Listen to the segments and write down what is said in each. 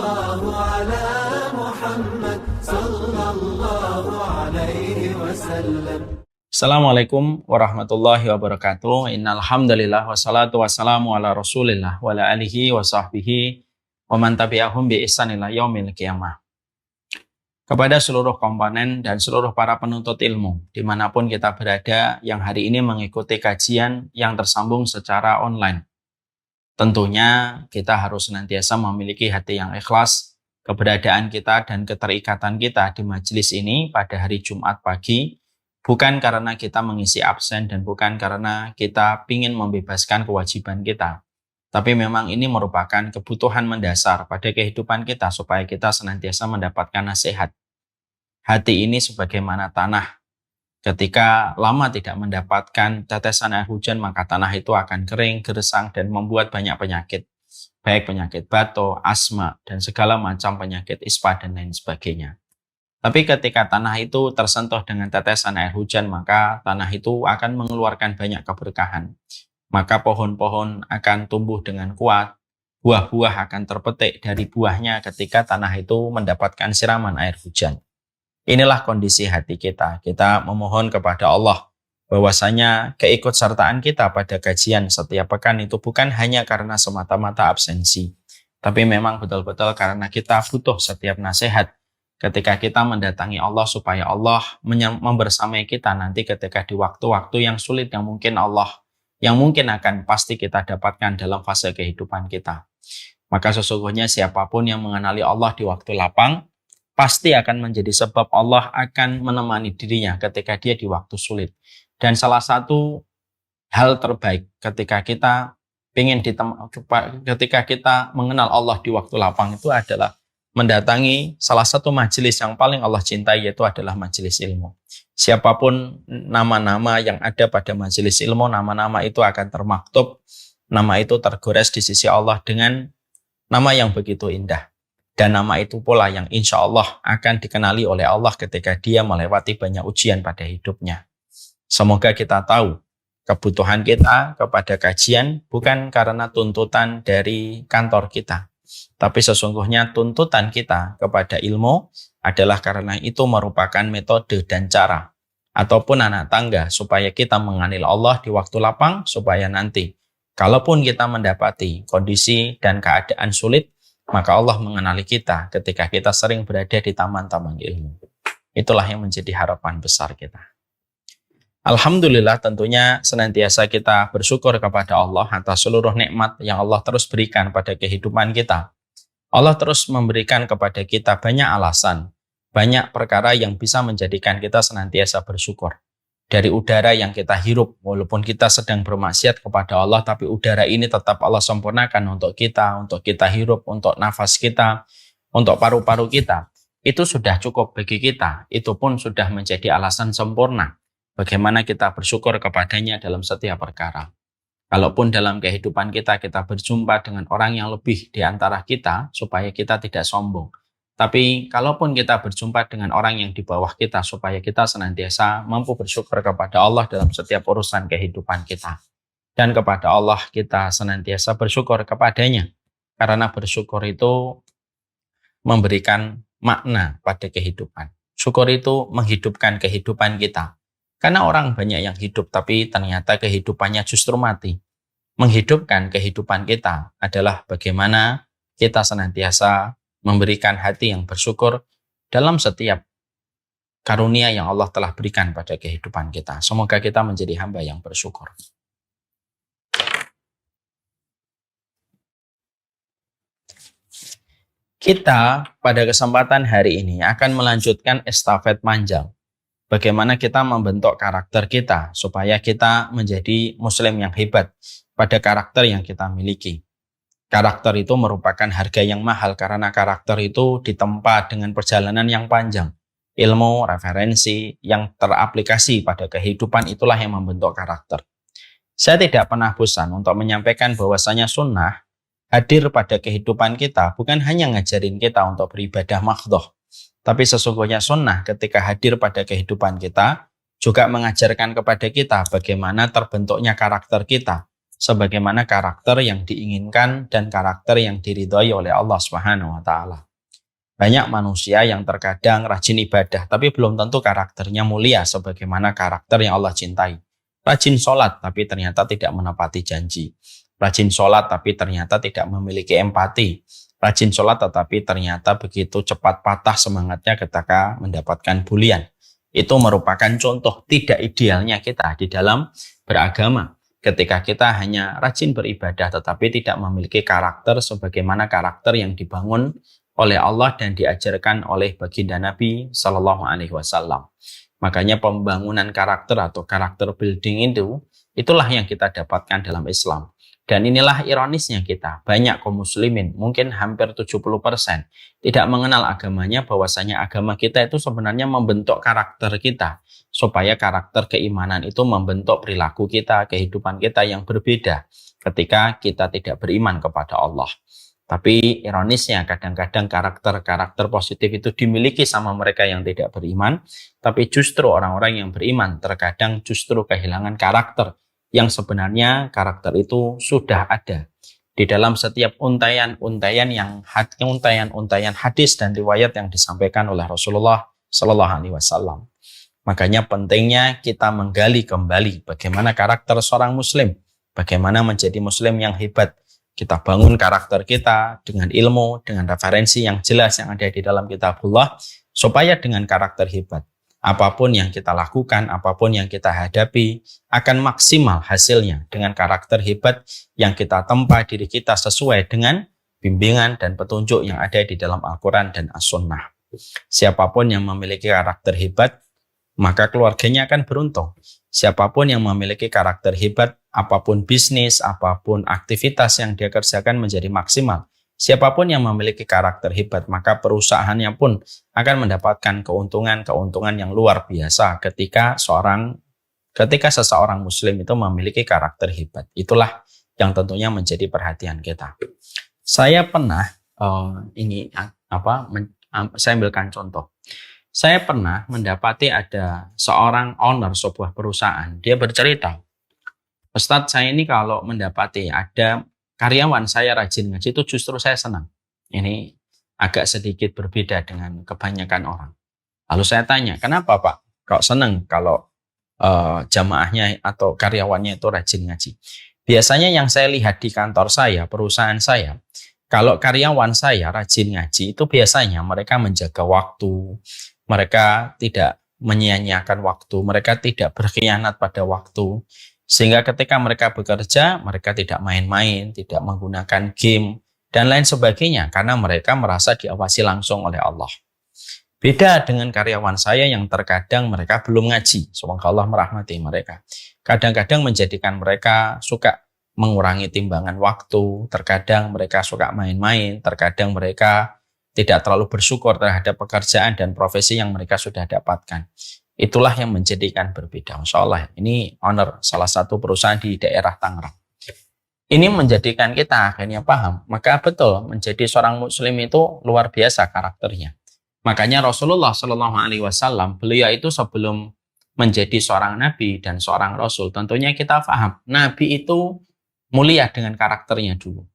الله على محمد صلى الله عليه وسلم. Assalamualaikum warahmatullahi wabarakatuh. Innal hamdalillah wassalatu wassalamu ala Rasulillah wa ala alihi wa sahbihi wa man tabi'ahum bi ihsan ila yaumil qiyamah. Kepada seluruh komponen dan seluruh para penuntut ilmu dimanapun kita berada yang hari ini mengikuti kajian yang tersambung secara online. Tentunya kita harus senantiasa memiliki hati yang ikhlas, keberadaan kita dan keterikatan kita di majelis ini pada hari Jumat pagi, bukan karena kita mengisi absen dan bukan karena kita ingin membebaskan kewajiban kita. Tapi memang ini merupakan kebutuhan mendasar pada kehidupan kita supaya kita senantiasa mendapatkan nasihat. Hati ini sebagaimana tanah. Ketika lama tidak mendapatkan tetesan air hujan, maka tanah itu akan kering, gersang, dan membuat banyak penyakit. Baik penyakit batuk, asma, dan segala macam penyakit ispa dan lain sebagainya. Tapi ketika tanah itu tersentuh dengan tetesan air hujan, maka tanah itu akan mengeluarkan banyak keberkahan. Maka pohon-pohon akan tumbuh dengan kuat, buah-buah akan terpetik dari buahnya ketika tanah itu mendapatkan siraman air hujan. Inilah kondisi hati kita. Kita memohon kepada Allah bahwasanya keikutsertaan kita pada kajian setiap pekan itu bukan hanya karena semata-mata absensi, tapi memang betul-betul karena kita butuh setiap nasihat ketika kita mendatangi Allah supaya Allah membersamai kita nanti ketika di waktu-waktu yang sulit yang mungkin akan pasti kita dapatkan dalam fase kehidupan kita. Maka sesungguhnya siapapun yang mengenali Allah di waktu lapang pasti akan menjadi sebab Allah akan menemani dirinya ketika dia di waktu sulit. Dan salah satu hal terbaik ketika kita mengenal Allah di waktu lapang itu adalah mendatangi salah satu majelis yang paling Allah cintai, yaitu adalah majelis ilmu. Siapapun nama-nama yang ada pada majelis ilmu, nama-nama itu akan termaktub, nama itu tergores di sisi Allah dengan nama yang begitu indah. Dan nama itu pula yang insya Allah akan dikenali oleh Allah ketika dia melewati banyak ujian pada hidupnya. Semoga kita tahu kebutuhan kita kepada kajian bukan karena tuntutan dari kantor kita, tapi sesungguhnya tuntutan kita kepada ilmu adalah karena itu merupakan metode dan cara ataupun anak tangga supaya kita mengenal Allah di waktu lapang, supaya nanti kalaupun kita mendapati kondisi dan keadaan sulit, maka Allah mengenali kita ketika kita sering berada di taman-taman ilmu. Itulah yang menjadi harapan besar kita. Alhamdulillah, tentunya senantiasa kita bersyukur kepada Allah atas seluruh nikmat yang Allah terus berikan pada kehidupan kita. Allah terus memberikan kepada kita banyak alasan, banyak perkara yang bisa menjadikan kita senantiasa bersyukur. Dari udara yang kita hirup, walaupun kita sedang bermaksiat kepada Allah, tapi udara ini tetap Allah sempurnakan untuk kita hirup, untuk nafas kita, untuk paru-paru kita. Itu sudah cukup bagi kita, itu pun sudah menjadi alasan sempurna bagaimana kita bersyukur kepadanya dalam setiap perkara. Kalaupun dalam kehidupan kita berjumpa dengan orang yang lebih di antara kita, supaya kita tidak sombong. Tapi kalaupun kita berjumpa dengan orang yang di bawah kita, supaya kita senantiasa mampu bersyukur kepada Allah dalam setiap urusan kehidupan kita. Dan kepada Allah kita senantiasa bersyukur kepadanya. Karena bersyukur itu memberikan makna pada kehidupan. Syukur itu menghidupkan kehidupan kita. Karena orang banyak yang hidup, tapi ternyata kehidupannya justru mati. Menghidupkan kehidupan kita adalah bagaimana kita senantiasa memberikan hati yang bersyukur dalam setiap karunia yang Allah telah berikan pada kehidupan kita. Semoga kita menjadi hamba yang bersyukur. Kita pada kesempatan hari ini akan melanjutkan estafet panjang. Bagaimana kita membentuk karakter kita supaya kita menjadi muslim yang hebat pada karakter yang kita miliki. Karakter itu merupakan harga yang mahal karena karakter itu ditempa dengan perjalanan yang panjang. Ilmu, referensi yang teraplikasi pada kehidupan itulah yang membentuk karakter. Saya tidak pernah bosan untuk menyampaikan bahwasanya sunnah hadir pada kehidupan kita bukan hanya ngajarin kita untuk beribadah mahdhah, tapi sesungguhnya sunnah ketika hadir pada kehidupan kita juga mengajarkan kepada kita bagaimana terbentuknya karakter kita sebagaimana karakter yang diinginkan dan karakter yang diridhoi oleh Allah Subhanahu wa taala. Banyak manusia yang terkadang rajin ibadah tapi belum tentu karakternya mulia sebagaimana karakter yang Allah cintai. Rajin sholat tapi ternyata tidak menepati janji. Rajin sholat tapi ternyata tidak memiliki empati. Rajin sholat tetapi ternyata begitu cepat patah semangatnya ketika mendapatkan bulian. Itu merupakan contoh tidak idealnya kita di dalam beragama. Ketika kita hanya rajin beribadah tetapi tidak memiliki karakter sebagaimana karakter yang dibangun oleh Allah dan diajarkan oleh baginda Nabi Sallallahu Alaihi Wasallam. Makanya pembangunan karakter atau karakter building itulah yang kita dapatkan dalam Islam. Dan inilah ironisnya kita, banyak kaum muslimin, mungkin hampir 70% tidak mengenal agamanya, bahwasanya agama kita itu sebenarnya membentuk karakter kita, supaya karakter keimanan itu membentuk perilaku kita, kehidupan kita yang berbeda ketika kita tidak beriman kepada Allah. Tapi ironisnya kadang-kadang karakter-karakter positif itu dimiliki sama mereka yang tidak beriman, tapi justru orang-orang yang beriman terkadang justru kehilangan karakter, yang sebenarnya karakter itu sudah ada di dalam setiap untayan-untayan hadis dan riwayat yang disampaikan oleh Rasulullah Sallallahu Alaihi Wasallam. Makanya pentingnya kita menggali kembali bagaimana karakter seorang muslim, bagaimana menjadi muslim yang hebat. Kita bangun karakter kita dengan ilmu, dengan referensi yang jelas yang ada di dalam kitabullah, supaya dengan karakter hebat, apapun yang kita lakukan, apapun yang kita hadapi, akan maksimal hasilnya dengan karakter hebat yang kita tempa diri kita sesuai dengan bimbingan dan petunjuk yang ada di dalam Al-Quran dan As-Sunnah. Siapapun yang memiliki karakter hebat, maka keluarganya akan beruntung. Siapapun yang memiliki karakter hebat, apapun bisnis, apapun aktivitas yang dia kerjakan menjadi maksimal. Siapapun yang memiliki karakter hebat, maka perusahaannya pun akan mendapatkan keuntungan yang luar biasa ketika seseorang muslim itu memiliki karakter hebat. Itulah yang tentunya menjadi perhatian kita. Saya pernah saya ambilkan contoh. Saya pernah mendapati ada seorang owner sebuah perusahaan. Dia bercerita, Ustadz, saya ini kalau mendapati ada karyawan saya rajin ngaji itu justru saya senang. Ini agak sedikit berbeda dengan kebanyakan orang. Lalu saya tanya, kenapa Pak kok senang kalau jamaahnya atau karyawannya itu rajin ngaji? Biasanya yang saya lihat di kantor saya, perusahaan saya, kalau karyawan saya rajin ngaji itu biasanya mereka menjaga waktu, mereka tidak menyia-nyiakan waktu, mereka tidak berkhianat pada waktu. Sehingga ketika mereka bekerja, mereka tidak main-main, tidak menggunakan game, dan lain sebagainya, karena mereka merasa diawasi langsung oleh Allah. Beda dengan karyawan saya yang terkadang mereka belum ngaji, semoga Allah merahmati mereka. Kadang-kadang menjadikan mereka suka mengurangi timbangan waktu, terkadang mereka suka main-main, terkadang mereka tidak terlalu bersyukur terhadap pekerjaan dan profesi yang mereka sudah dapatkan. Itulah yang menjadikan berbeda. Masya Allah, ini owner salah satu perusahaan di daerah Tangerang. Ini menjadikan kita akhirnya paham. Maka betul, menjadi seorang muslim itu luar biasa karakternya. Makanya Rasulullah SAW, beliau itu sebelum menjadi seorang nabi dan seorang rasul, tentunya kita paham, nabi itu mulia dengan karakternya dulu.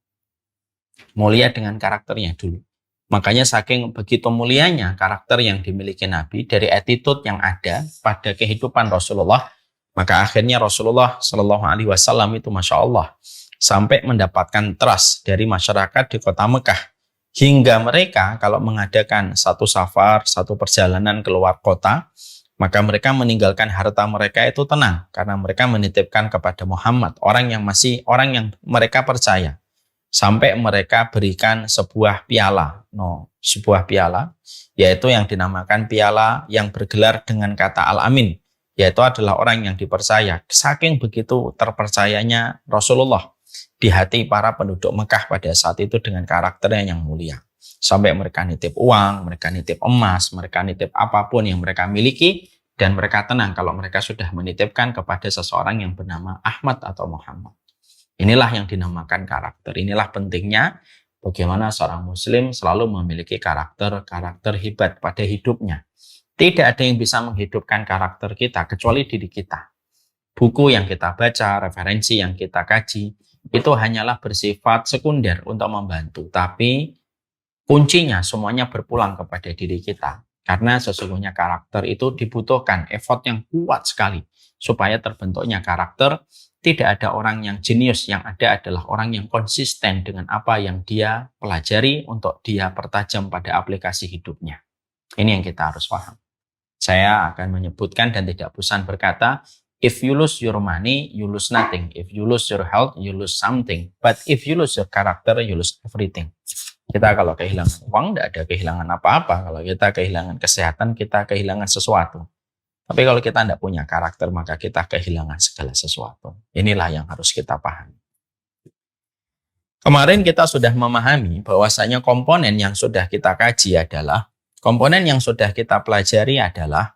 Mulia dengan karakternya dulu. Makanya saking begitu mulianya karakter yang dimiliki Nabi dari attitude yang ada pada kehidupan Rasulullah, maka akhirnya Rasulullah Shallallahu Alaihi Wasallam itu Masya Allah sampai mendapatkan trust dari masyarakat di kota Mekah, hingga mereka kalau mengadakan satu safar, satu perjalanan keluar kota, maka mereka meninggalkan harta mereka itu tenang karena mereka menitipkan kepada Muhammad, orang yang mereka percaya. Sampai mereka berikan sebuah piala, yaitu yang dinamakan piala yang bergelar dengan kata Al-Amin, yaitu adalah orang yang dipercaya. Saking begitu terpercayanya Rasulullah di hati para penduduk Mekah pada saat itu dengan karakternya yang mulia. Sampai mereka nitip uang, mereka nitip emas, mereka nitip apapun yang mereka miliki, dan mereka tenang kalau mereka sudah menitipkan kepada seseorang yang bernama Ahmad atau Muhammad. Inilah yang dinamakan karakter. Inilah pentingnya bagaimana seorang muslim selalu memiliki karakter hebat pada hidupnya. Tidak ada yang bisa menghidupkan karakter kita kecuali diri kita. Buku yang kita baca, referensi yang kita kaji, itu hanyalah bersifat sekunder untuk membantu. Tapi kuncinya semuanya berpulang kepada diri kita. Karena sesungguhnya karakter itu dibutuhkan effort yang kuat sekali supaya terbentuknya karakter. Tidak ada orang yang jenius, yang ada adalah orang yang konsisten dengan apa yang dia pelajari untuk dia pertajam pada aplikasi hidupnya. Ini yang kita harus paham. Saya akan menyebutkan dan tidak bosan berkata, if you lose your money, you lose nothing. If you lose your health, you lose something. But if you lose your character, you lose everything. Kita kalau kehilangan uang, tidak ada kehilangan apa-apa. Kalau kita kehilangan kesehatan, kita kehilangan sesuatu. Tapi kalau kita tidak punya karakter, maka kita kehilangan segala sesuatu. Inilah yang harus kita pahami. Kemarin kita sudah memahami bahwasanya komponen yang sudah kita kaji adalah, komponen yang sudah kita pelajari adalah,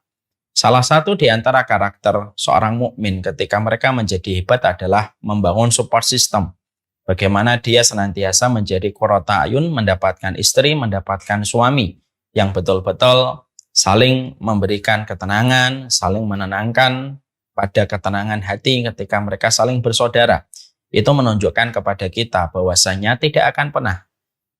salah satu di antara karakter seorang mukmin ketika mereka menjadi hebat adalah membangun support system. Bagaimana dia senantiasa menjadi qurrata ayun, mendapatkan istri, mendapatkan suami yang betul-betul saling memberikan ketenangan, saling menenangkan pada ketenangan hati ketika mereka saling bersaudara. Itu menunjukkan kepada kita bahwasanya tidak akan pernah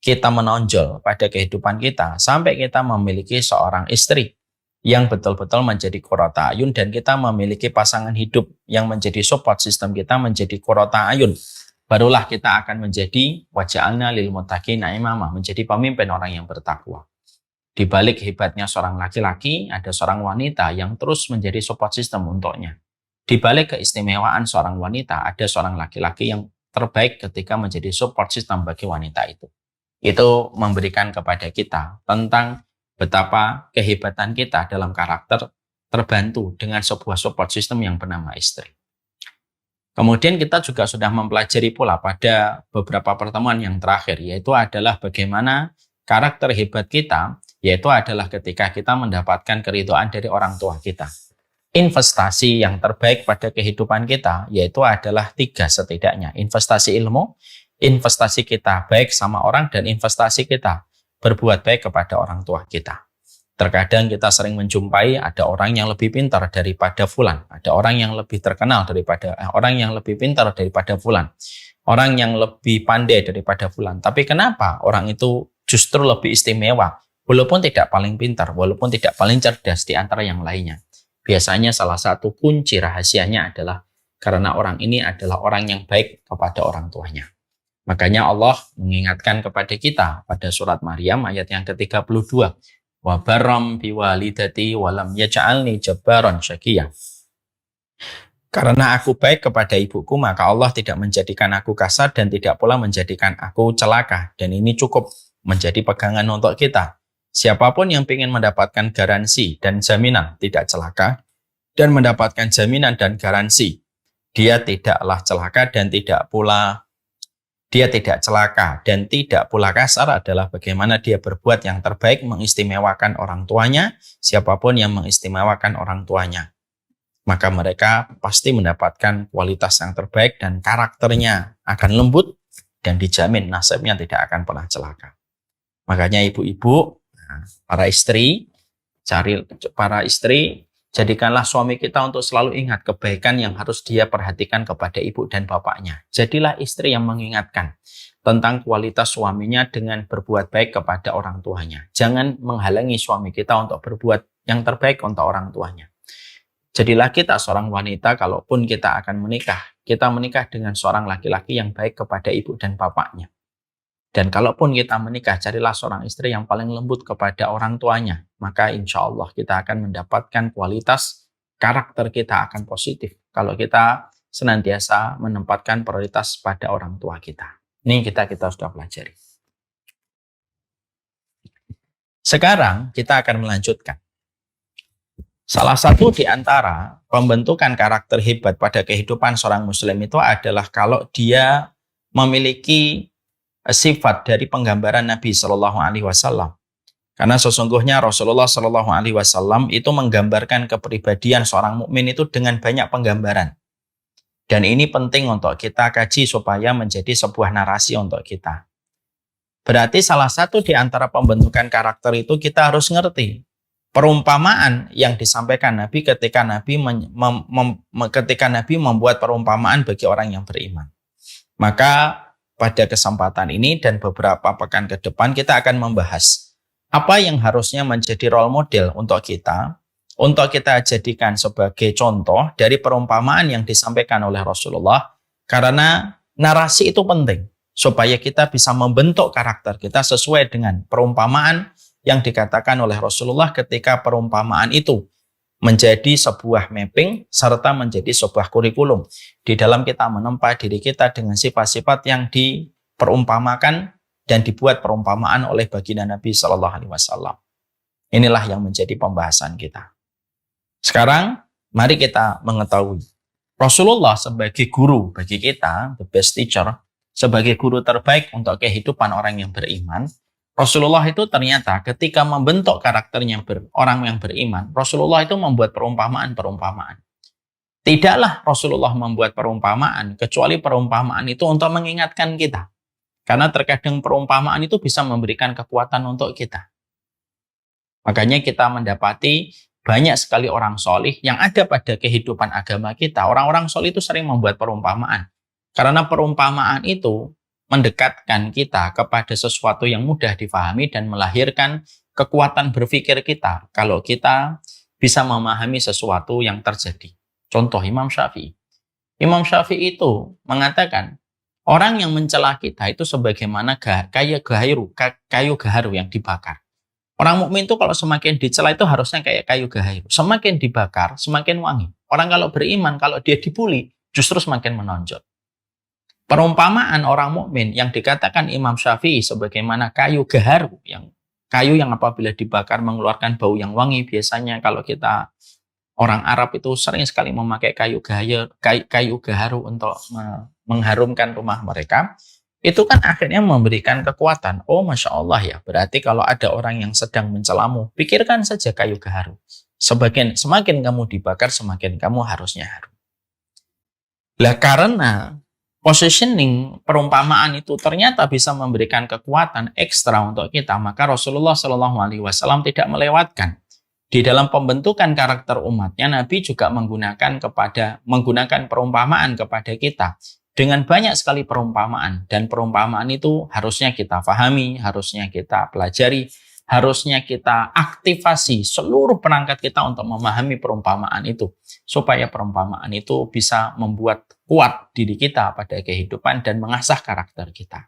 kita menonjol pada kehidupan kita sampai kita memiliki seorang istri yang betul-betul menjadi qurrata ayun dan kita memiliki pasangan hidup yang menjadi support system kita menjadi qurrata ayun. Barulah kita akan menjadi waja'alna lil muttaqina imama, menjadi pemimpin orang yang bertakwa. Di balik hebatnya seorang laki-laki, ada seorang wanita yang terus menjadi support system untuknya. Di balik keistimewaan seorang wanita, ada seorang laki-laki yang terbaik ketika menjadi support system bagi wanita itu. Itu memberikan kepada kita tentang betapa kehebatan kita dalam karakter terbantu dengan sebuah support system yang bernama istri. Kemudian kita juga sudah mempelajari pula pada beberapa pertemuan yang terakhir, yaitu adalah bagaimana karakter hebat kita, yaitu adalah ketika kita mendapatkan keridhaan dari orang tua kita. Investasi yang terbaik pada kehidupan kita, yaitu adalah 3 setidaknya. Investasi ilmu, investasi kita baik sama orang, dan investasi kita berbuat baik kepada orang tua kita. Terkadang kita sering menjumpai ada orang yang lebih pintar daripada fulan, ada orang yang lebih terkenal daripada orang yang lebih pintar daripada fulan, orang yang lebih pandai daripada fulan. Tapi kenapa orang itu justru lebih istimewa, walaupun tidak paling pintar, walaupun tidak paling cerdas di antara yang lainnya? Biasanya salah satu kunci rahasianya adalah karena orang ini adalah orang yang baik kepada orang tuanya. Makanya Allah mengingatkan kepada kita pada surat Maryam ayat yang ke-32. Wa barram biwalidati walam yaj'alni jabbaran syaqiyya. Karena aku baik kepada ibuku, maka Allah tidak menjadikan aku kasar dan tidak pula menjadikan aku celaka. Dan ini cukup menjadi pegangan untuk kita. Siapapun yang ingin mendapatkan garansi dan jaminan tidak celaka, dan mendapatkan jaminan dan garansi dia tidaklah celaka dan tidak pula kasar adalah bagaimana dia berbuat yang terbaik, mengistimewakan orang tuanya. Siapapun yang mengistimewakan orang tuanya, maka mereka pasti mendapatkan kualitas yang terbaik dan karakternya akan lembut dan dijamin nasibnya tidak akan pernah celaka. Makanya ibu-ibu, para istri, jadikanlah suami kita untuk selalu ingat kebaikan yang harus dia perhatikan kepada ibu dan bapaknya. Jadilah istri yang mengingatkan tentang kualitas suaminya dengan berbuat baik kepada orang tuanya. Jangan menghalangi suami kita untuk berbuat yang terbaik untuk orang tuanya. Jadilah kita seorang wanita, kalaupun kita akan menikah, kita menikah dengan seorang laki-laki yang baik kepada ibu dan bapaknya. Dan kalaupun kita menikah, carilah seorang istri yang paling lembut kepada orang tuanya. Maka insya Allah kita akan mendapatkan kualitas karakter kita akan positif. Kalau kita senantiasa menempatkan prioritas pada orang tua kita. Ini kita sudah pelajari. Sekarang kita akan melanjutkan. Salah satu di antara pembentukan karakter hebat pada kehidupan seorang muslim itu adalah kalau dia memiliki sifat dari penggambaran Nabi Shallallahu Alaihi Wasallam. Karena sesungguhnya Rasulullah Shallallahu Alaihi Wasallam itu menggambarkan kepribadian seorang mukmin itu dengan banyak penggambaran. Dan ini penting untuk kita kaji supaya menjadi sebuah narasi untuk kita. Berarti salah satu di antara pembentukan karakter itu kita harus ngerti perumpamaan yang disampaikan Nabi ketika Nabi membuat perumpamaan bagi orang yang beriman. Maka pada kesempatan ini dan beberapa pekan ke depan kita akan membahas apa yang harusnya menjadi role model untuk kita jadikan sebagai contoh dari perumpamaan yang disampaikan oleh Rasulullah, karena narasi itu penting supaya kita bisa membentuk karakter kita sesuai dengan perumpamaan yang dikatakan oleh Rasulullah ketika perumpamaan itu menjadi sebuah mapping serta menjadi sebuah kurikulum di dalam kita menempa diri kita dengan sifat-sifat yang diperumpamakan dan dibuat perumpamaan oleh baginda Nabi Shallallahu Alaihi Wasallam. Inilah yang menjadi pembahasan kita. Sekarang mari kita mengetahui Rasulullah sebagai guru bagi kita, the best teacher, sebagai guru terbaik untuk kehidupan orang yang beriman. Rasulullah itu ternyata ketika membentuk karakternya orang yang beriman, Rasulullah itu membuat perumpamaan-perumpamaan. Tidaklah Rasulullah membuat perumpamaan, kecuali perumpamaan itu untuk mengingatkan kita. Karena terkadang perumpamaan itu bisa memberikan kekuatan untuk kita. Makanya kita mendapati banyak sekali orang solih yang ada pada kehidupan agama kita. Orang-orang solih itu sering membuat perumpamaan. Karena perumpamaan itu mendekatkan kita kepada sesuatu yang mudah difahami dan melahirkan kekuatan berpikir kita kalau kita bisa memahami sesuatu yang terjadi. Contoh Imam Syafi'i. Imam Syafi'i itu mengatakan orang yang mencela kita itu sebagaimana kayu gaharu yang dibakar. Orang mukmin itu kalau semakin dicela itu harusnya kayak kayu gaharu. Semakin dibakar, semakin wangi. Orang kalau beriman, kalau dia dibully, justru semakin menonjol. Perumpamaan orang mukmin yang dikatakan Imam Syafi'i sebagaimana kayu gaharu, kayu yang apabila dibakar mengeluarkan bau yang wangi. Biasanya kalau kita orang Arab itu sering sekali memakai kayu gaharu untuk mengharumkan rumah mereka. Itu kan akhirnya memberikan kekuatan. Oh, Masya Allah ya, berarti kalau ada orang yang sedang mencelamu, pikirkan saja kayu gaharu. Semakin kamu dibakar, semakin kamu harusnya harum. Lah karena positioning perumpamaan itu ternyata bisa memberikan kekuatan ekstra untuk kita, maka Rasulullah Shallallahu Alaihi Wasallam tidak melewatkan di dalam pembentukan karakter umatnya. Nabi juga menggunakan perumpamaan kepada kita dengan banyak sekali perumpamaan, dan perumpamaan itu harusnya kita pahami, harusnya kita pelajari, harusnya kita aktifasi seluruh perangkat kita untuk memahami perumpamaan itu, supaya perumpamaan itu bisa membuat kuat diri kita pada kehidupan dan mengasah karakter kita.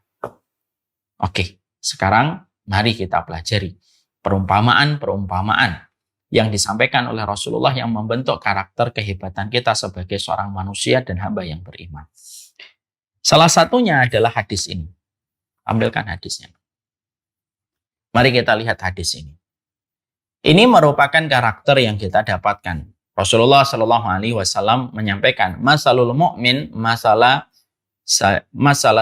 Oke, sekarang mari kita pelajari perumpamaan-perumpamaan yang disampaikan oleh Rasulullah yang membentuk karakter kehebatan kita sebagai seorang manusia dan hamba yang beriman. Salah satunya adalah hadis ini. Ambilkan hadisnya. Mari kita lihat hadis ini. Ini merupakan karakter yang kita dapatkan. Rasulullah Shallallahu Alaihi Wasallam menyampaikan, masalul mu'min masalah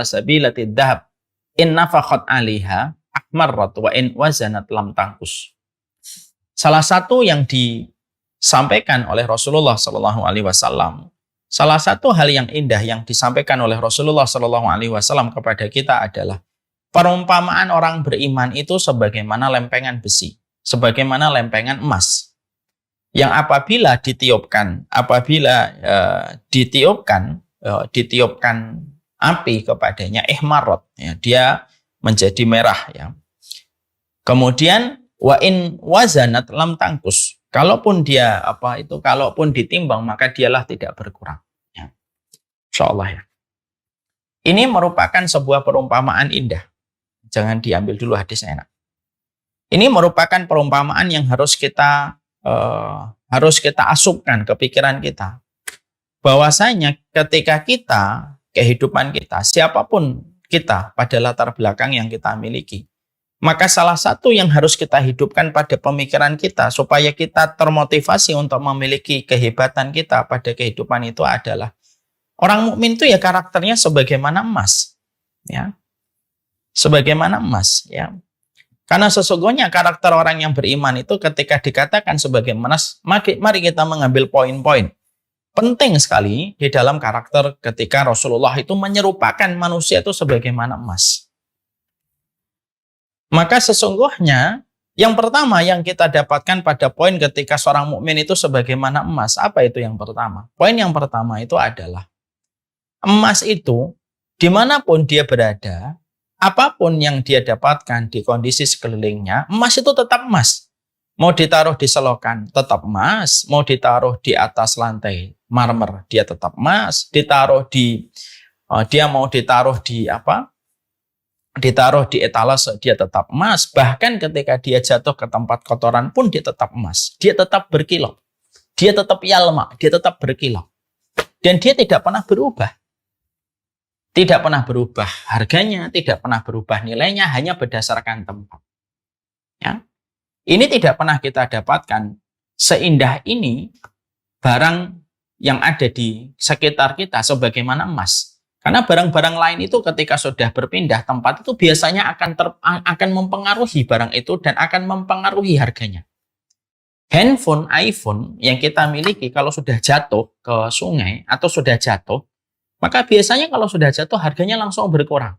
sabilatid dahab in nafakhat alaiha ahmarrat wa in wazanat lam tangkus. Salah satu yang disampaikan oleh Rasulullah Shallallahu Alaihi Wasallam, salah satu hal yang indah yang disampaikan oleh Rasulullah Shallallahu Alaihi Wasallam kepada kita adalah perumpamaan orang beriman itu sebagaimana lempengan besi, sebagaimana lempengan emas, yang apabila ditiupkan api kepadanya, ihmarot, ya, dia menjadi merah, ya. Kemudian wa in wazanat lam tangkus, kalaupun ditimbang maka dialah tidak berkurang, ya. Insyaallah, ya. Ini merupakan sebuah perumpamaan indah. Jangan diambil dulu hadisnya, enak. Ini merupakan perumpamaan yang harus kita asupkan ke pikiran kita. Bahwasanya ketika kehidupan kita, siapapun kita pada latar belakang yang kita miliki, maka salah satu yang harus kita hidupkan pada pemikiran kita supaya kita termotivasi untuk memiliki kehebatan kita pada kehidupan itu adalah orang mukmin itu ya karakternya sebagaimana emas, ya. Sebagaimana emas, ya. Karena sesungguhnya karakter orang yang beriman itu ketika dikatakan sebagai emas, mari kita mengambil poin-poin penting sekali di dalam karakter ketika Rasulullah itu menyerupakan manusia itu sebagaimana emas. Maka sesungguhnya yang pertama yang kita dapatkan pada poin ketika seorang mukmin itu sebagaimana emas, apa itu yang pertama? Poin yang pertama itu adalah emas itu dimanapun dia berada, apapun yang dia dapatkan di kondisi sekelilingnya, emas itu tetap emas. Mau ditaruh di selokan, tetap emas. Mau ditaruh di atas lantai marmer, dia tetap emas. Dia mau ditaruh di apa? Ditaruh di etalase, dia tetap emas. Bahkan ketika dia jatuh ke tempat kotoran pun dia tetap emas. Dia tetap berkilau. Dia tetap yalma, dia tetap berkilau. Dan dia tidak pernah berubah. Tidak pernah berubah harganya, tidak pernah berubah nilainya, hanya berdasarkan tempat. Ya. Ini tidak pernah kita dapatkan seindah ini barang yang ada di sekitar kita sebagaimana emas. Karena barang-barang lain itu ketika sudah berpindah tempat itu biasanya akan mempengaruhi barang itu dan akan mempengaruhi harganya. Handphone, iPhone yang kita miliki kalau sudah jatuh ke sungai atau sudah jatuh, maka biasanya kalau sudah jatuh harganya langsung berkurang.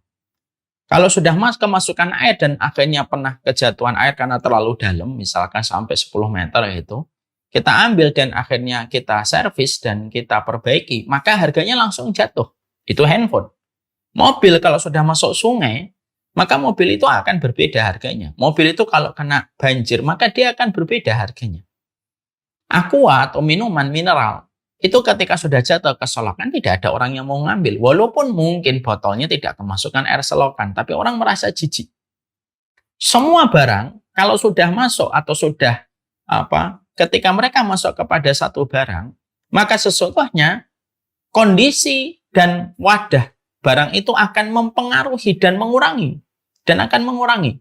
Kalau sudah kemasukan air dan akhirnya pernah kejatuhan air karena terlalu dalam, misalkan sampai 10 meter itu, kita ambil dan akhirnya kita servis dan kita perbaiki, maka harganya langsung jatuh. Itu handphone. Mobil kalau sudah masuk sungai, maka mobil itu akan berbeda harganya. Mobil itu kalau kena banjir, maka dia akan berbeda harganya. Aqua atau minuman mineral, itu ketika sudah jatuh ke selokan tidak ada orang yang mau ngambil. Walaupun mungkin botolnya tidak kemasukan air selokan, tapi orang merasa jijik. Semua barang kalau sudah masuk atau sudah ketika mereka masuk kepada satu barang, maka sesungguhnya kondisi dan wadah barang itu akan mempengaruhi dan akan mengurangi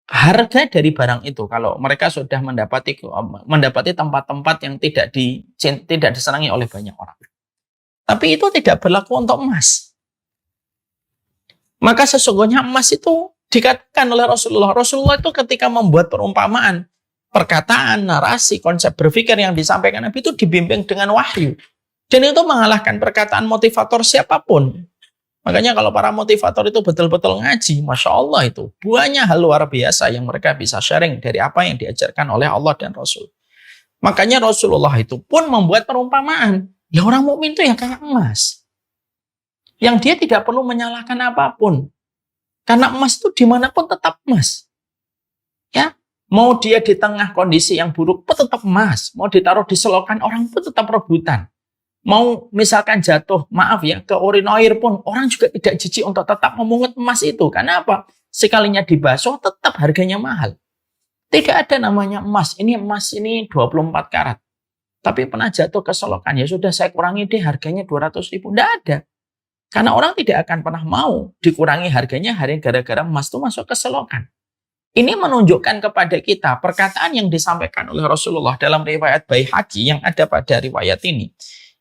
harga dari barang itu kalau mereka sudah mendapati tempat-tempat yang tidak disenangi oleh banyak orang. Tapi itu tidak berlaku untuk emas. Maka sesungguhnya emas itu dikatakan oleh Rasulullah. Rasulullah itu ketika membuat perumpamaan, perkataan, narasi, konsep berpikir yang disampaikan Nabi itu dibimbing dengan wahyu. Dan itu mengalahkan perkataan motivator siapapun. Makanya kalau para motivator itu betul-betul ngaji, Masya Allah itu banyak hal luar biasa yang mereka bisa sharing dari apa yang diajarkan oleh Allah dan Rasul. Makanya Rasulullah itu pun membuat perumpamaan. Ya orang mukmin itu yang kayak emas. Yang dia tidak perlu menyalahkan apapun. Karena emas itu dimanapun tetap emas. Ya, mau dia di tengah kondisi yang buruk pun tetap emas. Mau ditaruh di selokan orang pun tetap rebutan. Mau misalkan jatuh, maaf ya, ke urinoir pun orang juga tidak jijik untuk tetap memungut emas itu. Karena apa? Sekalinya dibasuh tetap harganya mahal. Tidak ada namanya emas ini 24 karat. Tapi pernah jatuh ke selokan, ya sudah saya kurangi deh harganya 200.000. Tidak ada. Karena orang tidak akan pernah mau dikurangi harganya gara-gara emas itu masuk ke selokan. Ini menunjukkan kepada kita perkataan yang disampaikan oleh Rasulullah dalam riwayat Baihaqi yang ada pada riwayat ini.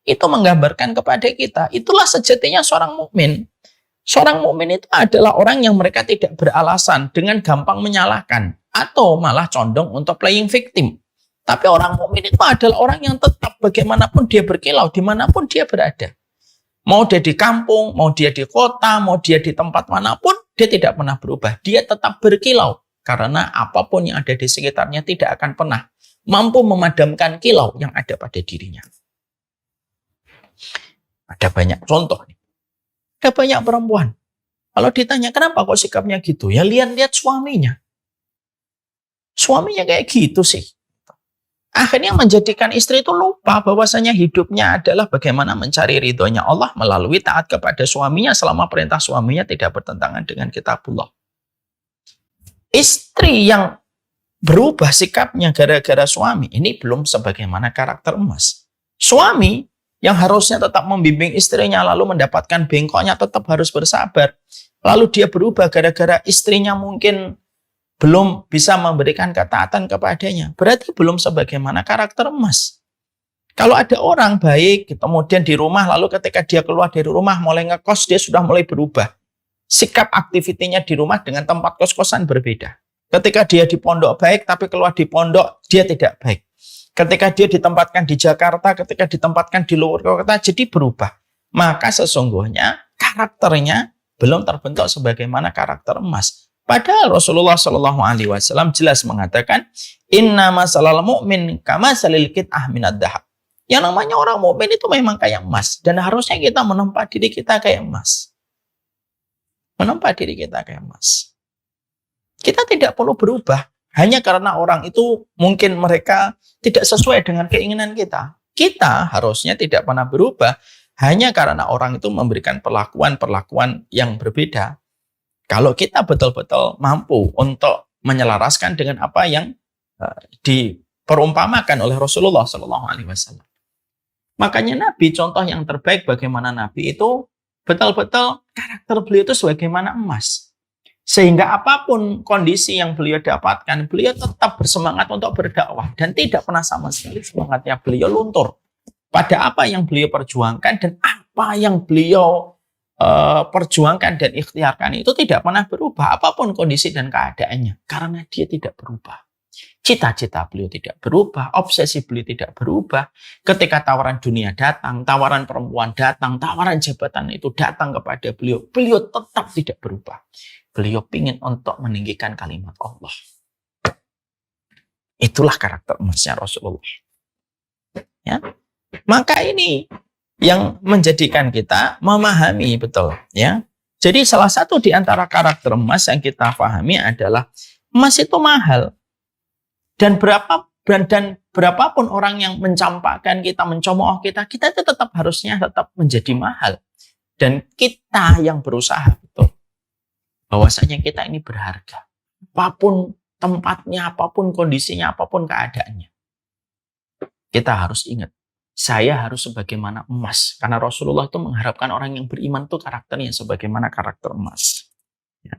Itu menggambarkan kepada kita, itulah sejatinya seorang mukmin. Seorang mukmin itu adalah orang yang mereka tidak beralasan dengan gampang menyalahkan atau malah condong untuk playing victim. Tapi orang mukmin itu adalah orang yang tetap bagaimanapun dia berkilau, dimanapun dia berada. Mau dia di kampung, mau dia di kota, mau dia di tempat manapun, dia tidak pernah berubah. Dia tetap berkilau karena apapun yang ada di sekitarnya tidak akan pernah mampu memadamkan kilau yang ada pada dirinya. Ada banyak contoh nih. Ada banyak perempuan. Kalau ditanya kenapa kok sikapnya gitu, ya lihat-lihat suaminya. Suaminya kayak gitu sih. Akhirnya menjadikan istri itu lupa bahwasanya hidupnya adalah bagaimana mencari ridhonya Allah melalui taat kepada suaminya selama perintah suaminya tidak bertentangan dengan kitabullah. Istri yang berubah sikapnya gara-gara suami, ini belum sebagaimana karakter emas. Suami yang harusnya tetap membimbing istrinya lalu mendapatkan bengkoknya tetap harus bersabar. Lalu dia berubah gara-gara istrinya mungkin belum bisa memberikan ketaatan kepadanya. Berarti belum sebagaimana karakter emas. Kalau ada orang baik, kemudian di rumah, lalu ketika dia keluar dari rumah mulai ngekos, dia sudah mulai berubah. Sikap aktivitinya di rumah dengan tempat kos-kosan berbeda. Ketika dia di pondok baik, tapi keluar di pondok, dia tidak baik. Ketika dia ditempatkan di Jakarta, ketika ditempatkan di luar kota, jadi berubah. Maka sesungguhnya karakternya belum terbentuk sebagaimana karakter emas. Padahal Rasulullah SAW jelas mengatakan, Inna masalal mu'min kama salil kit'ah minad dahab. Yang namanya orang mukmin itu memang kayak emas. Dan harusnya kita menempa diri kita kayak emas. Menempa diri kita kayak emas. Kita tidak perlu berubah. Hanya karena orang itu mungkin mereka tidak sesuai dengan keinginan kita. Kita harusnya tidak pernah berubah. Hanya karena orang itu memberikan perlakuan-perlakuan yang berbeda. Kalau kita betul-betul mampu untuk menyelaraskan dengan apa yang diperumpamakan oleh Rasulullah SAW. Makanya Nabi, contoh yang terbaik bagaimana Nabi itu betul-betul karakter beliau itu sebagaimana emas. Sehingga apapun kondisi yang beliau dapatkan, beliau tetap bersemangat untuk berdakwah. Dan tidak pernah sama sekali semangatnya beliau luntur. Pada apa yang beliau perjuangkan dan apa yang beliau perjuangkan dan ikhtiarkan itu tidak pernah berubah. Apapun kondisi dan keadaannya. Karena dia tidak berubah. Cita-cita beliau tidak berubah. Obsesi beliau tidak berubah. Ketika tawaran dunia datang, tawaran perempuan datang, tawaran jabatan itu datang kepada beliau. Beliau tetap tidak berubah. Beliau ingin untuk meninggikan kalimat Allah. Itulah karakter emasnya Rasulullah. Ya. Maka ini yang menjadikan kita memahami betul. Ya. Jadi salah satu di antara karakter emas yang kita pahami adalah emas itu mahal. Dan berapapun orang yang mencampakkan kita, mencemooh kita, kita itu tetap harusnya tetap menjadi mahal. Dan kita yang berusaha betul. Bahwasanya kita ini berharga. Apapun tempatnya, apapun kondisinya, apapun keadaannya. Kita harus ingat. Saya harus sebagaimana emas. Karena Rasulullah itu mengharapkan orang yang beriman itu karakternya sebagaimana karakter emas. Ya.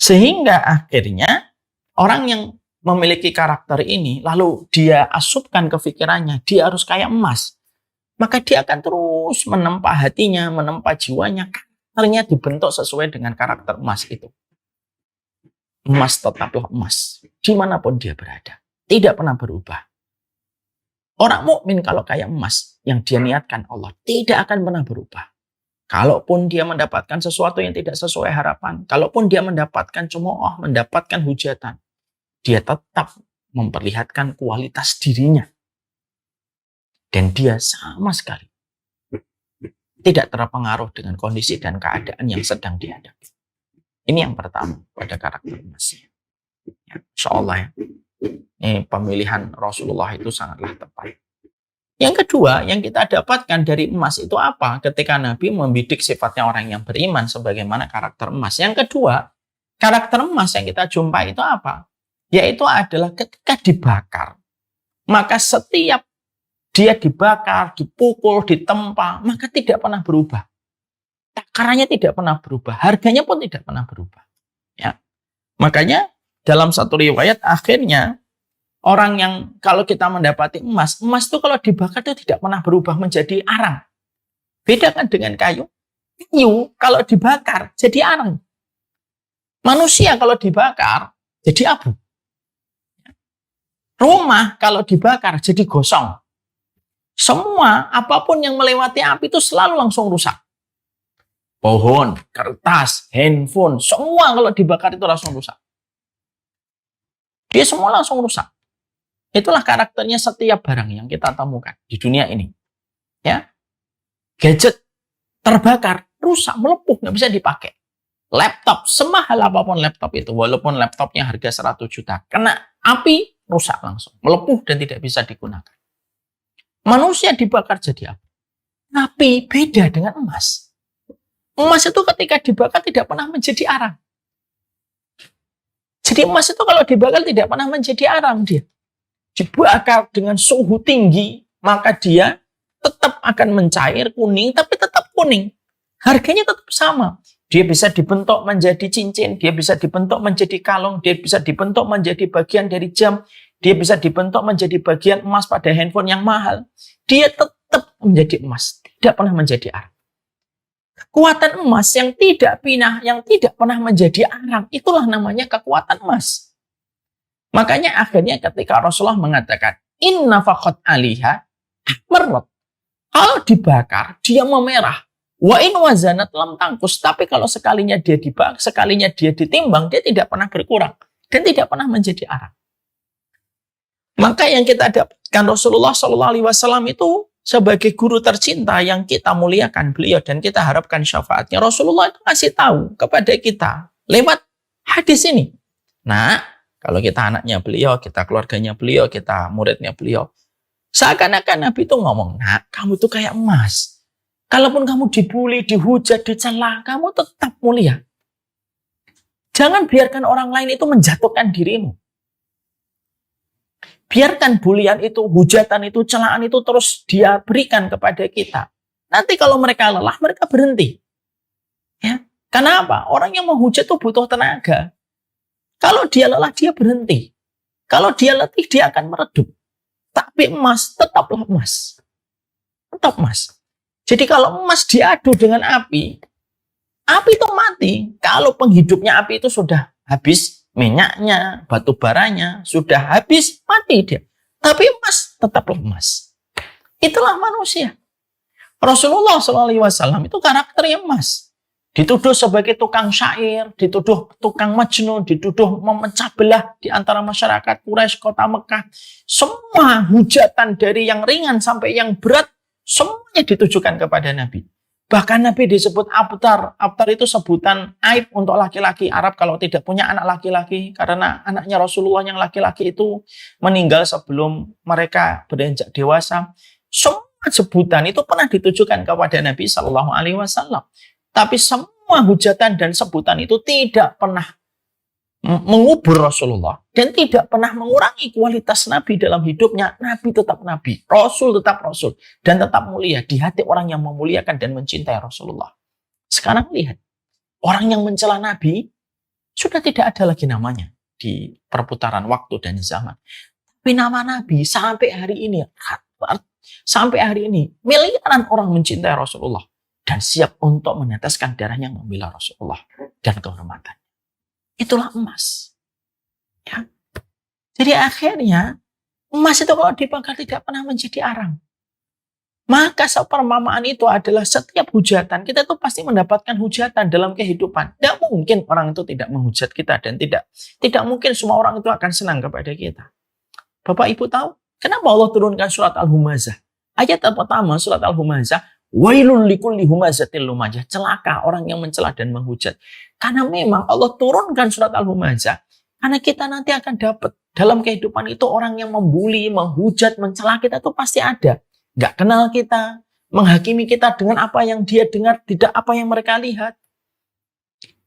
Sehingga akhirnya orang yang memiliki karakter ini, lalu dia asupkan ke pikirannya, dia harus kayak emas. Maka dia akan terus menempa hatinya, menempa jiwanya. Karakternya dibentuk sesuai dengan karakter emas itu. Emas tetaplah emas. Dimanapun dia berada. Tidak pernah berubah. Orang mukmin kalau kayak emas yang dia niatkan Allah tidak akan pernah berubah. Kalaupun dia mendapatkan sesuatu yang tidak sesuai harapan, kalaupun dia mendapatkan cemooh, mendapatkan hujatan, dia tetap memperlihatkan kualitas dirinya. Dan dia sama sekali tidak terpengaruh dengan kondisi dan keadaan yang sedang dihadapi. Ini yang pertama pada karakter emasnya. Ya, insya Allah ya. Ini pemilihan Rasulullah itu sangatlah tepat. Yang kedua, yang kita dapatkan dari emas itu apa? Ketika Nabi membidik sifatnya orang yang beriman sebagaimana karakter emas. Yang kedua, karakter emas yang kita jumpai itu apa? Yaitu adalah ketika dibakar. Maka setiap dia dibakar, dipukul, ditempa, maka tidak pernah berubah. Takarannya tidak pernah berubah. Harganya pun tidak pernah berubah. Ya. Makanya dalam satu riwayat akhirnya orang yang kalau kita mendapati emas itu kalau dibakar itu tidak pernah berubah menjadi arang. Beda kan dengan kayu. Kayu kalau dibakar jadi arang. Manusia kalau dibakar jadi abu. Rumah kalau dibakar jadi gosong. Semua apapun yang melewati api itu selalu langsung rusak. Pohon, kertas, handphone, semua kalau dibakar itu langsung rusak. Dia semua langsung rusak. Itulah karakternya setiap barang yang kita temukan di dunia ini. Ya, gadget terbakar, rusak, melepuh, nggak bisa dipakai. Laptop, semahal apapun laptop itu, walaupun laptopnya harga 100 juta, kena api, rusak langsung, melepuh dan tidak bisa digunakan. Manusia dibakar jadi api. Tapi beda dengan emas. Emas itu ketika dibakar tidak pernah menjadi arang. Jadi emas itu kalau dibakar tidak pernah menjadi arang dia. Dibakar dengan suhu tinggi, maka dia tetap akan mencair kuning, tapi tetap kuning. Harganya tetap sama. Dia bisa dibentuk menjadi cincin, dia bisa dibentuk menjadi kalung, dia bisa dibentuk menjadi bagian dari jam, dia bisa dibentuk menjadi bagian emas pada handphone yang mahal. Dia tetap menjadi emas, tidak pernah menjadi arang. Kekuatan emas yang tidak pinah, yang tidak pernah menjadi arang, itulah namanya kekuatan emas. Makanya akhirnya ketika Rasulullah mengatakan, inna faqat aliha merot. Kalau dibakar, dia memerah. Wa in wazanat lam tangkus. Tapi kalau sekalinya dia dibakar, sekalinya dia ditimbang, dia tidak pernah berkurang. Dan tidak pernah menjadi arang. Maka yang kita dapatkan Rasulullah Shallallahu Alaihi Wasallam itu sebagai guru tercinta yang kita muliakan beliau dan kita harapkan syafaatnya. Rasulullah itu kasih tahu kepada kita lewat hadis ini. Nah, kalau kita anaknya beliau, kita keluarganya beliau, kita muridnya beliau, seakan-akan Nabi itu ngomong, nah kamu tuh kayak emas. Kalaupun kamu dibully, dihujat, dicela, kamu tetap mulia. Jangan biarkan orang lain itu menjatuhkan dirimu. Biarkan bulian itu, hujatan itu, celaan itu terus dia berikan kepada kita. Nanti kalau mereka lelah, mereka berhenti. Ya, kenapa? Orang yang menghujat itu butuh tenaga. Kalau dia lelah, dia berhenti. Kalau dia letih, dia akan meredup. Tapi emas, tetaplah emas. Tetap emas. Jadi kalau emas diadu dengan api itu mati. Kalau penghidupnya api itu sudah habis, minyaknya, batu baranya sudah habis, mati dia. Tapi emas tetaplah emas. Itulah manusia. Rasulullah SAW itu karakternya emas. Dituduh sebagai tukang syair, dituduh tukang majnun, dituduh memecah belah di antara masyarakat Quraisy kota Mekah. Semua hujatan dari yang ringan sampai yang berat, semuanya ditujukan kepada Nabi. Bahkan Nabi disebut abtar. Abtar itu sebutan aib untuk laki-laki Arab kalau tidak punya anak laki-laki. Karena anaknya Rasulullah yang laki-laki itu meninggal sebelum mereka beranjak dewasa. Semua sebutan itu pernah ditujukan kepada Nabi SAW. Tapi semua hujatan dan sebutan itu tidak pernah mengubur Rasulullah. Dan tidak pernah mengurangi kualitas Nabi dalam hidupnya. Nabi tetap Nabi. Rasul tetap Rasul. Dan tetap mulia di hati orang yang memuliakan dan mencintai Rasulullah. Sekarang lihat. Orang yang mencela Nabi sudah tidak ada lagi namanya di perputaran waktu dan zaman. Tapi nama Nabi sampai hari ini miliaran orang mencintai Rasulullah. Dan siap untuk meneteskan darahnya membela Rasulullah dan kehormatan. Itulah emas. Ya. Jadi akhirnya emas itu kalau dibakar tidak pernah menjadi arang. Maka sepermamaan itu adalah setiap hujatan. Kita tuh pasti mendapatkan hujatan dalam kehidupan. Tidak mungkin orang itu tidak menghujat kita. Dan tidak mungkin semua orang itu akan senang kepada kita. Bapak Ibu tahu kenapa Allah turunkan surat Al-Humazah? Ayat pertama surat Al-Humazah. Wailul likulli humazatil lumazah. Celaka orang yang mencela dan menghujat. Karena memang Allah turunkan surat Al-Humazah. Karena kita nanti akan dapat dalam kehidupan itu orang yang membuli, menghujat, mencela kita itu pasti ada. Gak kenal kita, menghakimi kita dengan apa yang dia dengar, tidak apa yang mereka lihat.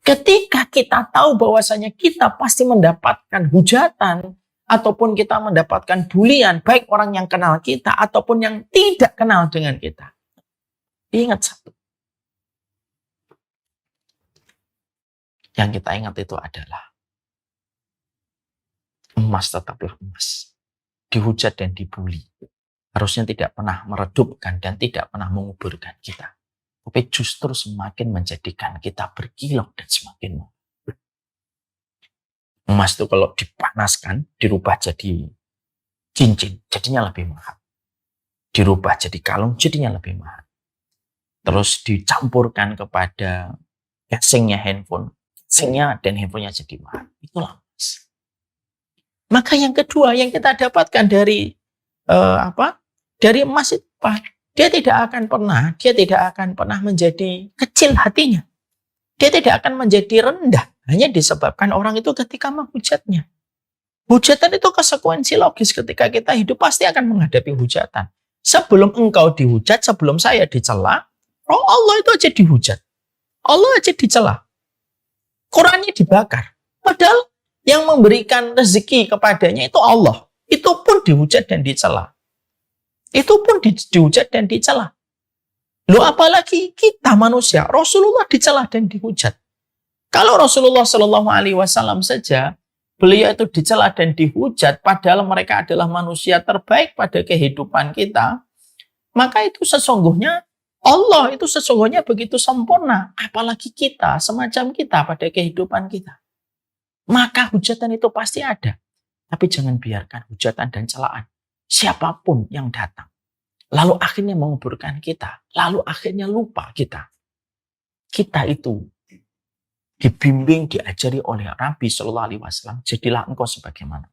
Ketika kita tahu bahwasanya kita pasti mendapatkan hujatan, ataupun kita mendapatkan bulian, baik orang yang kenal kita, ataupun yang tidak kenal dengan kita. Ingat satu. Yang kita ingat itu adalah emas tetaplah emas. Dihujat dan dibuli. Harusnya tidak pernah meredupkan dan tidak pernah menguburkan kita. Tapi justru semakin menjadikan kita berkilau dan semakin mengubur. Emas itu kalau dipanaskan, dirubah jadi cincin, jadinya lebih mahal. Dirubah jadi kalung, jadinya lebih mahal. Terus dicampurkan kepada casingnya handphone. Casingnya dan handphonenya jadi mahal. Itulah emas. Maka yang kedua yang kita dapatkan dari dari emas itu apa? Dia tidak akan pernah menjadi kecil hatinya. Dia tidak akan menjadi rendah. Hanya disebabkan orang itu ketika menghujatnya. Hujatan itu konsekuensi logis ketika kita hidup pasti akan menghadapi hujatan. Sebelum engkau dihujat, sebelum saya dicela, Allah itu aja dihujat. Allah aja dicela. Qurannya dibakar. Padahal yang memberikan rezeki kepadanya itu Allah. Itu pun dihujat dan dicela. Itu pun dihujat dan dicela. Loh apalagi kita manusia, Rasulullah dicela dan dihujat. Kalau Rasulullah SAW saja, beliau itu dicela dan dihujat, padahal mereka adalah manusia terbaik pada kehidupan kita, maka itu sesungguhnya Allah itu sesungguhnya begitu sempurna, apalagi kita, semacam kita pada kehidupan kita. Maka hujatan itu pasti ada. Tapi jangan biarkan hujatan dan celaan siapapun yang datang. Lalu akhirnya menguburkan kita. Lalu akhirnya lupa kita. Kita itu dibimbing, diajari oleh Nabi SAW. Jadilah engkau sebagaimana.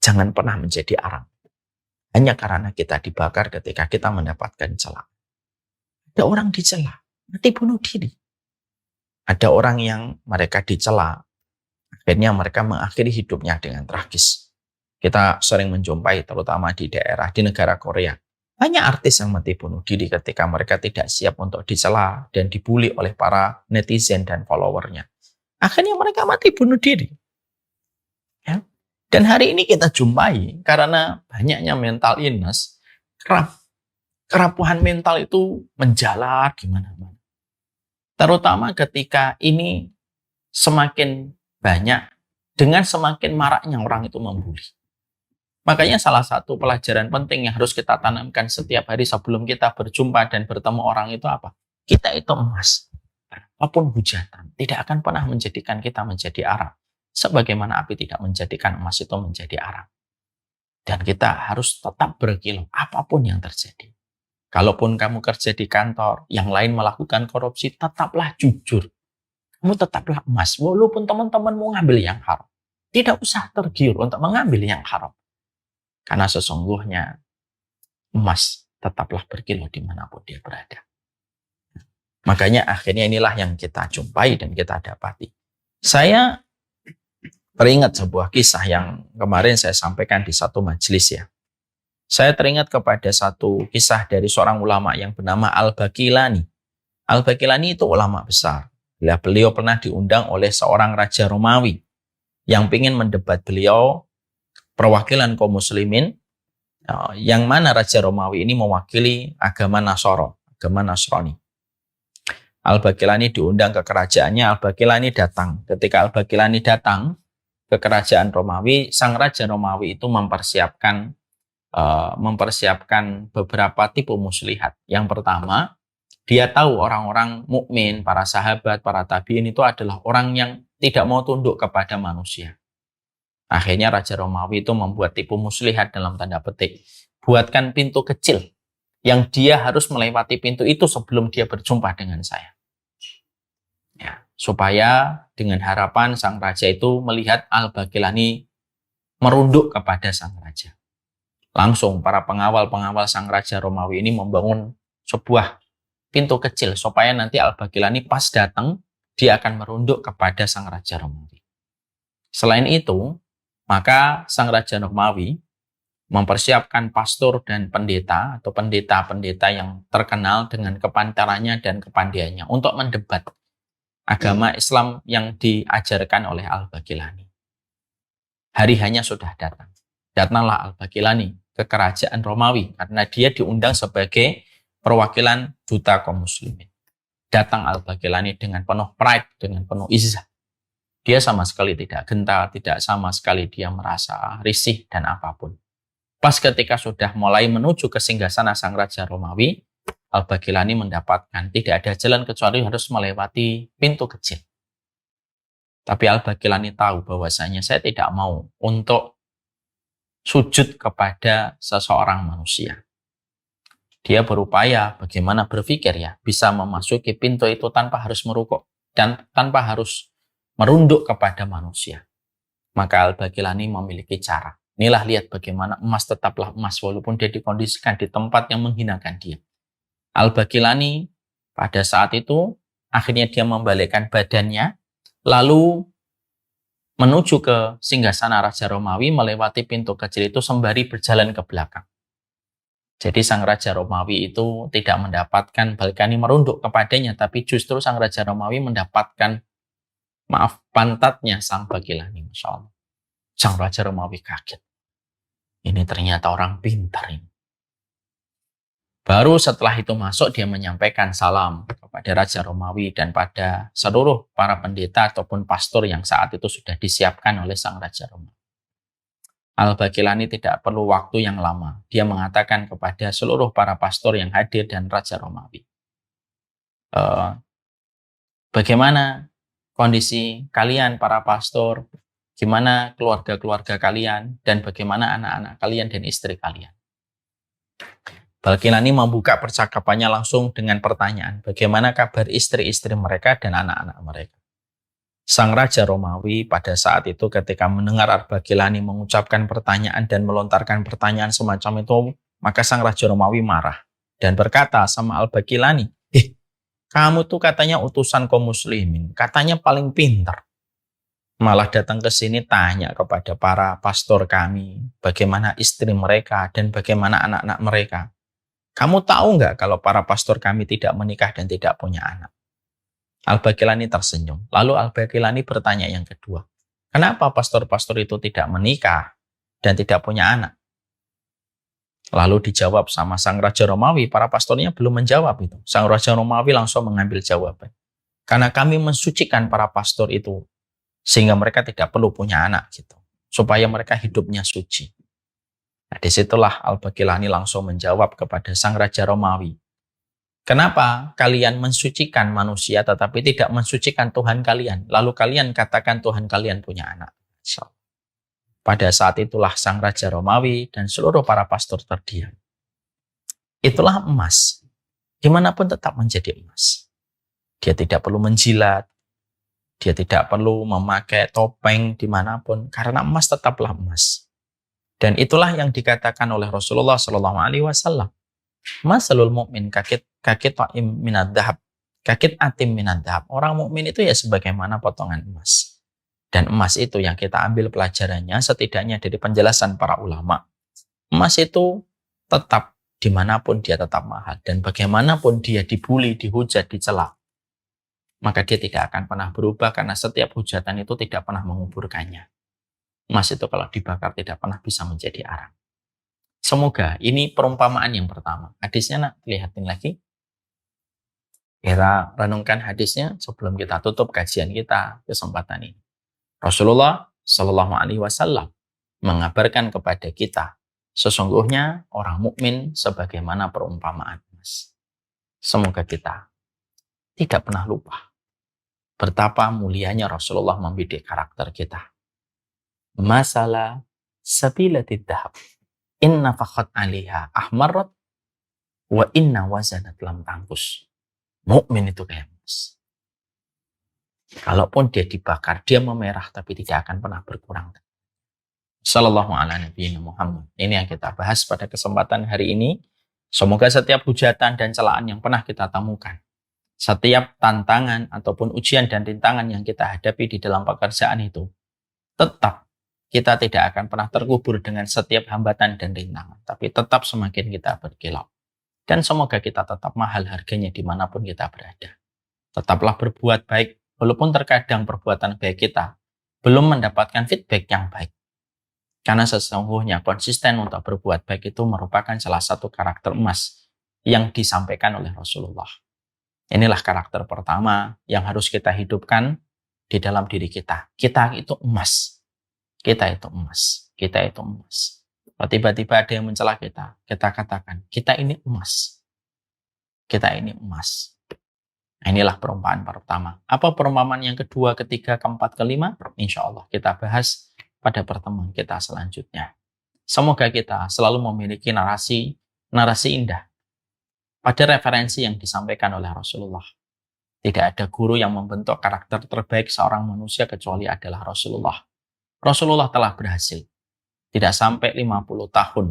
Jangan pernah menjadi arang. Hanya karena kita dibakar ketika kita mendapatkan celah. Ada orang dicela, mati bunuh diri. Ada orang yang mereka dicela, akhirnya mereka mengakhiri hidupnya dengan tragis. Kita sering menjumpai terutama di negara Korea. Banyak artis yang mati bunuh diri ketika mereka tidak siap untuk dicela dan dibully oleh para netizen dan followernya. Akhirnya mereka mati bunuh diri. Ya. Dan hari ini kita jumpai karena banyaknya mental illness, kerapuhan mental itu menjalar gimana-mana. Terutama ketika ini semakin banyak dengan semakin maraknya orang itu membuli. Makanya salah satu pelajaran penting yang harus kita tanamkan setiap hari sebelum kita berjumpa dan bertemu orang itu apa? Kita itu emas. Apapun hujatan, tidak akan pernah menjadikan kita menjadi arang. Sebagaimana api tidak menjadikan emas itu menjadi arang. Dan kita harus tetap berkilau apapun yang terjadi. Kalaupun kamu kerja di kantor, yang lain melakukan korupsi, tetaplah jujur. Kamu tetaplah emas, walaupun teman-teman mau ngambil yang haram. Tidak usah tergiur untuk mengambil yang haram. Karena sesungguhnya emas tetaplah berkilau dimanapun dia berada. Makanya akhirnya inilah yang kita jumpai dan kita dapati. Saya teringat sebuah kisah yang kemarin saya sampaikan di satu majelis ya. Saya teringat kepada satu kisah dari seorang ulama yang bernama Al-Baqilani. Al-Baqilani itu ulama besar. Beliau pernah diundang oleh seorang raja Romawi yang ingin mendebat beliau perwakilan kaum muslimin, yang mana raja Romawi ini mewakili agama Nasrani. Al-Baqilani diundang ke kerajaannya, Al-Baqilani datang. Ketika Al-Baqilani datang ke kerajaan Romawi, sang raja Romawi itu mempersiapkan beberapa tipe muslihat. Yang pertama, dia tahu orang-orang mukmin, para sahabat, para tabiin itu adalah orang yang tidak mau tunduk kepada manusia. Akhirnya Raja Romawi itu membuat tipu muslihat dalam tanda petik. Buatkan pintu kecil yang dia harus melewati pintu itu sebelum dia berjumpa dengan saya. Ya, supaya dengan harapan sang raja itu melihat Al-Baqilani merunduk kepada sang raja. Langsung para pengawal-pengawal sang raja Romawi ini membangun sebuah pintu kecil supaya nanti Al-Baqilani pas datang dia akan merunduk kepada sang raja Romawi. Selain itu, maka sang raja Romawi mempersiapkan pastor dan pendeta atau pendeta-pendeta yang terkenal dengan kepantarannya dan kepandaiannya untuk mendebat agama Islam yang diajarkan oleh Al-Baqilani. Hari hanya sudah datang. Datanglah Al-Baqilani ke kerajaan Romawi karena dia diundang sebagai perwakilan duta kaum muslimin. Datang Al-Baqilani dengan penuh pride, dengan penuh izzah. Dia sama sekali tidak gentar, tidak sama sekali dia merasa risih dan apapun. Pas ketika sudah mulai menuju ke singgasana sang raja Romawi, Al-Baqilani mendapatkan tidak ada jalan kecuali harus melewati pintu kecil. Tapi Al-Baqilani tahu bahwasanya saya tidak mau untuk sujud kepada seseorang manusia. Dia berupaya bagaimana berpikir ya, bisa memasuki pintu itu tanpa harus merukuk dan tanpa harus merunduk kepada manusia. Maka Al-Baqilani memiliki cara. Inilah lihat bagaimana emas tetaplah emas walaupun dia dikondisikan di tempat yang menghinakan dia. Al-Baqilani pada saat itu akhirnya dia membalikkan badannya lalu menuju ke singgasana Raja Romawi melewati pintu kecil itu sembari berjalan ke belakang. Jadi sang Raja Romawi itu tidak mendapatkan Baqilani merunduk kepadanya, tapi justru sang Raja Romawi mendapatkan pantatnya sang Baqilani. Masya Allah. Sang Raja Romawi kaget. Ini ternyata orang pintar ini. Baru setelah itu masuk dia menyampaikan salam kepada Raja Romawi dan pada seluruh para pendeta ataupun pastor yang saat itu sudah disiapkan oleh sang Raja Romawi. Al-Baqilani tidak perlu waktu yang lama. Dia mengatakan kepada seluruh para pastor yang hadir dan Raja Romawi. Bagaimana kondisi kalian para pastor? Gimana keluarga-keluarga kalian? Dan bagaimana anak-anak kalian dan istri kalian? Baqilani membuka percakapannya langsung dengan pertanyaan, bagaimana kabar istri-istri mereka dan anak-anak mereka. Sang Raja Romawi pada saat itu ketika mendengar Al-Baghilani mengucapkan pertanyaan dan melontarkan pertanyaan semacam itu, maka Sang Raja Romawi marah dan berkata sama Al-Baghilani, kamu tuh katanya utusan kaum muslimin, katanya paling pintar. Malah datang ke sini tanya kepada para pastor kami, bagaimana istri mereka dan bagaimana anak-anak mereka. Kamu tahu nggak kalau para pastor kami tidak menikah dan tidak punya anak? Al-Baghilani tersenyum. Lalu Al-Baghilani bertanya yang kedua, kenapa pastor-pastor itu tidak menikah dan tidak punya anak? Lalu dijawab sama Sang Raja Romawi, para pastornya belum menjawab itu. Sang Raja Romawi langsung mengambil jawaban. Karena kami mensucikan para pastor itu, sehingga mereka tidak perlu punya anak gitu, supaya mereka hidupnya suci. Nah, disitulah Al-Baghilani langsung menjawab kepada Sang Raja Romawi, kenapa kalian mensucikan manusia tetapi tidak mensucikan Tuhan kalian, lalu kalian katakan Tuhan kalian punya anak? Pada saat itulah Sang Raja Romawi dan seluruh para pastor terdiam. Itulah emas, dimanapun tetap menjadi emas. Dia tidak perlu menjilat, dia tidak perlu memakai topeng dimanapun, karena emas tetaplah emas. Dan itulah yang dikatakan oleh Rasulullah SAW. Masalul mu'min kakit ta'im minad dahab, kakit atim minad dahab. Orang mukmin itu ya sebagaimana potongan emas. Dan emas itu yang kita ambil pelajarannya setidaknya dari penjelasan para ulama. Emas itu tetap dimanapun dia tetap mahal. Dan bagaimanapun dia dibuli, dihujat, dicela, maka dia tidak akan pernah berubah karena setiap hujatan itu tidak pernah menguburkannya. Emas itu kalau dibakar tidak pernah bisa menjadi arang. Semoga ini perumpamaan yang pertama. Hadisnya nak lihatin lagi. Kita renungkan hadisnya sebelum kita tutup kajian kita kesempatan ini. Rasulullah Shallallahu Alaihi Wasallam mengabarkan kepada kita, sesungguhnya orang mukmin sebagaimana perumpamaan emas. Semoga kita tidak pernah lupa betapa mulianya Rasulullah membidik karakter kita. Masalah sabilatid dahab, inna fakhat alaiha ahmarat wa inna wazanat lam tangkus. Mukmin itu kayak emas. Kalaupun dia dibakar, dia memerah tapi tidak akan pernah berkurang. Sallallahu ala nabiyina Muhammad. Ini yang kita bahas pada kesempatan hari ini. Semoga setiap hujatan dan celaan yang pernah kita temukan, setiap tantangan ataupun ujian dan rintangan yang kita hadapi di dalam pekerjaan itu, tetap kita tidak akan pernah terkubur dengan setiap hambatan dan rintangan, tapi tetap semakin kita berkilau. Dan semoga kita tetap mahal harganya dimanapun kita berada. Tetaplah berbuat baik, walaupun terkadang perbuatan baik kita belum mendapatkan feedback yang baik. Karena sesungguhnya konsisten untuk berbuat baik itu merupakan salah satu karakter emas yang disampaikan oleh Rasulullah. Inilah karakter pertama yang harus kita hidupkan di dalam diri kita. Kita itu emas. Kita itu emas. Kita itu emas. Kalau tiba-tiba ada yang mencela kita, kita katakan, kita ini emas. Kita ini emas. Nah, inilah perumpamaan pertama. Apa perumpamaan yang kedua, ketiga, keempat, kelima? Insya Allah kita bahas pada pertemuan kita selanjutnya. Semoga kita selalu memiliki narasi indah pada referensi yang disampaikan oleh Rasulullah. Tidak ada guru yang membentuk karakter terbaik seorang manusia kecuali adalah Rasulullah. Rasulullah telah berhasil. Tidak sampai 50 tahun.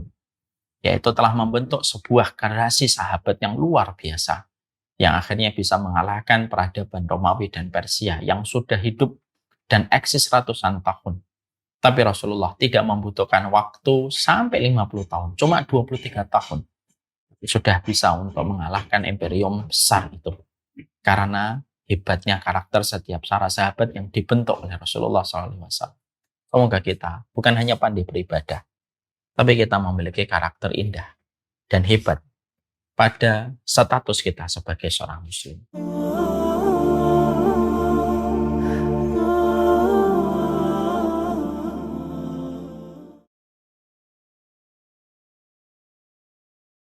Yaitu telah membentuk sebuah generasi sahabat yang luar biasa. Yang akhirnya bisa mengalahkan peradaban Romawi dan Persia yang sudah hidup dan eksis ratusan tahun. Tapi Rasulullah tidak membutuhkan waktu sampai 50 tahun. Cuma 23 tahun. Sudah bisa untuk mengalahkan imperium besar itu. Karena hebatnya karakter setiap para sahabat yang dibentuk oleh Rasulullah SAW. Semoga kita bukan hanya pandai beribadah, tapi kita memiliki karakter indah dan hebat pada status kita sebagai seorang muslim.